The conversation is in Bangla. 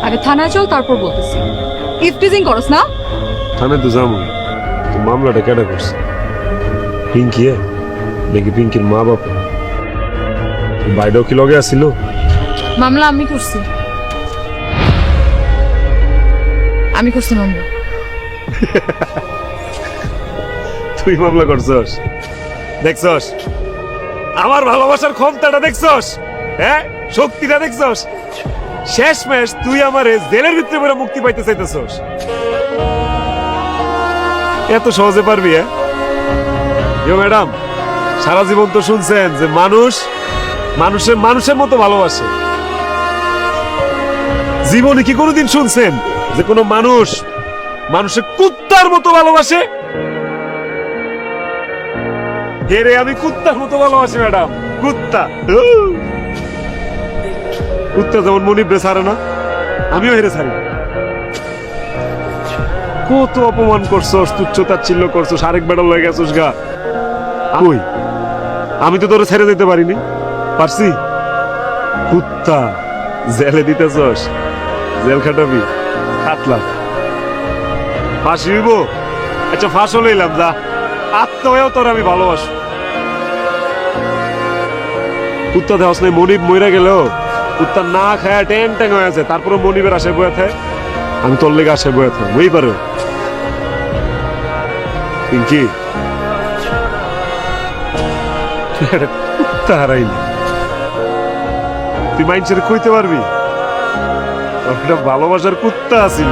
আগে থানায় চল, তারপর বলতেছি। ইফটিজিং করস না? থানায় তো যাবো, তো মামলাটা কেটে করছে পিঙ্কি নাকি পিঙ্কির মা বাপ? বাইরেও কি লগে আসছিল? মামলা আমি করছি, আমি করছি মামলা। তুই মামলা করছস? দেখছস আমার ভালোবাসার ক্ষমতাটা? দেখছস? হ্যাঁ, শক্তিটা দেখছস? শেষ ম্যাচ তুই আমারে জেলের ভিতরে পড়ে মুক্তি পাইতে চাইতেছস? এত সহজে পারবি? ম্যাডাম, সারা জীবন তো শুনছেন যে মানুষ মানুষের মানুষের মতো ভালোবাসে। জীবনে কি কোনোদিন শুনছেন যে কোনো মানুষ মানুষের কুত্তার মতো ভালোবাসে? হেরে আমি কুত্তার মতো ভালোবাসি ম্যাডাম, কুত্তা। কুত্তা যেমন মনিবরে ছাড়ে না, আমিও হেরে ছাড়ি। কত অপমান করছস, তুচ্ছতাচ্ছিল্য করছস, আরেক বেড়া লয়ে গেছস গা। কই, আমি তো তোরে ছেড়ে দিতে পারিনি, পারছি? কুত্তা, জেলে দিতেছস, জেল খাটাবি, খাটলাম। ফাঁসি হইব? আচ্ছা ফাঁসও লইলাম, যা। আত্মা হয়েও তোর আমি ভালোবাসি। কুত্তা দেওয়াস নাই, মনিব মইরা গেলেও কুত্তা না খায় ট্যাং ট্যাং হয়ে আছে, তারপরে মনিবের আশায় বয়ে থাকে, আমি তোর লেগে আশায় বয়ে থাক, ওই পারে। পিঙ্কি, তুই একটা কুত্তা হারাইলি, তুই মাইন্ডসেট কইতে পারবি একটা ভালোবাসার কুত্তা আছিল?